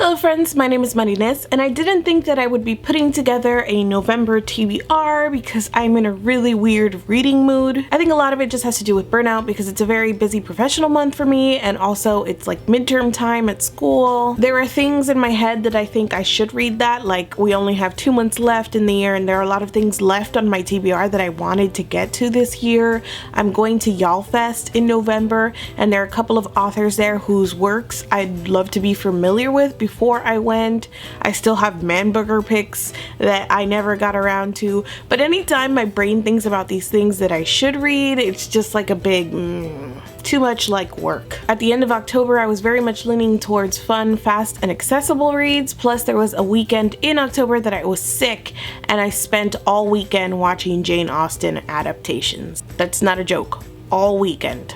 Hello friends, my name is Marines, and I didn't think that I would be putting together a November TBR because I'm in a really weird reading mood. I think a lot of it just has to do with burnout because it's a very busy professional month for me, and also it's like midterm time at school. There are things in my head that I think I should read that, like we only have 2 months left in the year and there are a lot of things left on my TBR that I wanted to get to this year. I'm going to Y'all Fest in November, and there are a couple of authors there whose works I'd love to be familiar with before I went. I still have man booger picks that I never got around to, but anytime my brain thinks about these things that I should read, it's just like a big too much like work. At the end of October, I was very much leaning towards fun, fast, and accessible reads, plus there was a weekend in October that I was sick and I spent all weekend watching Jane Austen adaptations. That's not a joke. All weekend.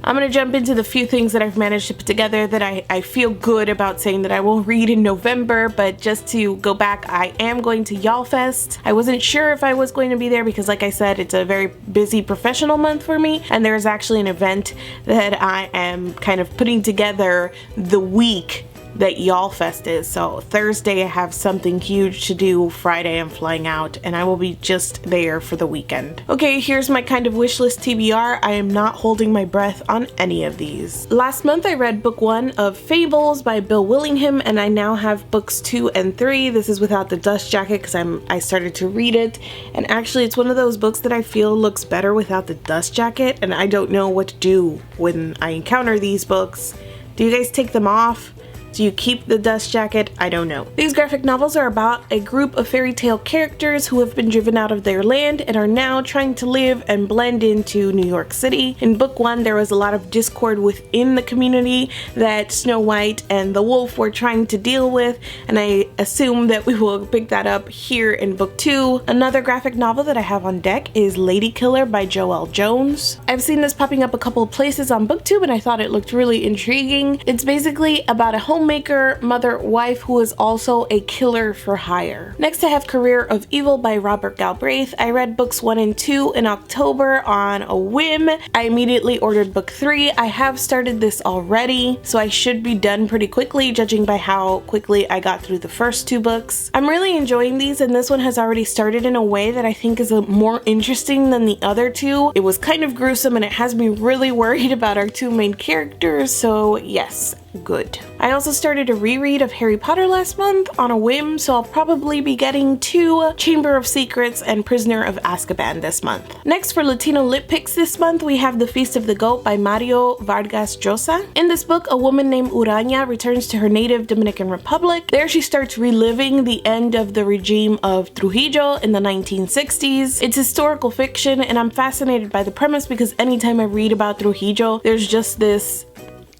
I'm going to jump into the few things that I've managed to put together that I feel good about saying that I will read in November, but just to go back, I am going to Y'all Fest. I wasn't sure if I was going to be there because, like I said, it's a very busy professional month for me, and there's actually an event that I am kind of putting together the week that Y'all Fest is. So Thursday I have something huge to do, Friday I'm flying out, and I will be just there for the weekend. Okay, here's my kind of wish list TBR. I am not holding my breath on any of these. Last month I read book 1 of Fables by Bill Willingham, and I now have books 2 and 3. This is without the dust jacket because I started to read it, and actually it's one of those books that I feel looks better without the dust jacket, and I don't know what to do when I encounter these books. Do you guys take them off? Do you keep the dust jacket? I don't know. These graphic novels are about a group of fairy tale characters who have been driven out of their land and are now trying to live and blend into New York City. In book 1, there was a lot of discord within the community that Snow White and the wolf were trying to deal with, and I assume that we will pick that up here in book 2. Another graphic novel that I have on deck is Lady Killer by Joelle Jones. I've seen this popping up a couple of places on BookTube and I thought it looked really intriguing. It's basically about a homemaker, mother, wife who is also a killer for hire. Next I have Career of Evil by Robert Galbraith. I read books 1 and 2 in October on a whim. I immediately ordered book 3. I have started this already, so I should be done pretty quickly judging by how quickly I got through the first 2 books. I'm really enjoying these, and this one has already started in a way that I think is more interesting than the other 2. It was kind of gruesome and it has me really worried about our 2 main characters, so yes. Good. I also started a reread of Harry Potter last month on a whim, so I'll probably be getting to Chamber of Secrets and Prisoner of Azkaban this month. Next, for Latino lit picks this month, we have The Feast of the Goat by Mario Vargas Llosa. In this book, a woman named Urania returns to her native Dominican Republic. There she starts reliving the end of the regime of Trujillo in the 1960s. It's historical fiction, and I'm fascinated by the premise because anytime I read about Trujillo, there's just this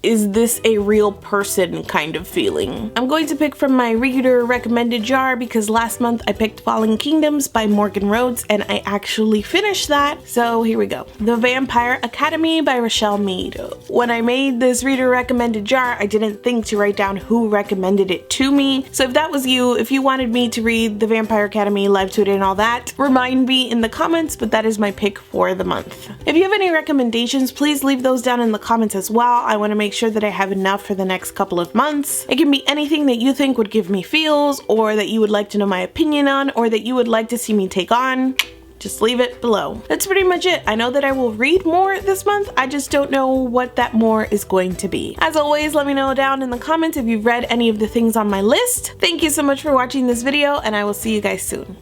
is this a real person kind of feeling. I'm going to pick from my reader recommended jar because last month I picked Fallen Kingdoms by Morgan Rhodes and I actually finished that, so here we go. The Vampire Academy by Rochelle Mead. When I made this reader recommended jar, I didn't think to write down who recommended it to me, so if that was you, if you wanted me to read The Vampire Academy, live tweet it and all that, remind me in the comments, but that is my pick for the month. If you have any recommendations, please leave those down in the comments as well. I want to make sure that I have enough for the next couple of months. It can be anything that you think would give me feels, or that you would like to know my opinion on, or that you would like to see me take on. Just leave it below. That's pretty much it. I know that I will read more this month, I just don't know what that more is going to be. As always, let me know down in the comments if you've read any of the things on my list. Thank you so much for watching this video, and I will see you guys soon.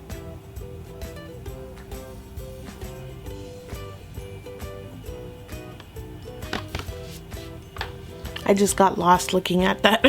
I just got lost looking at that.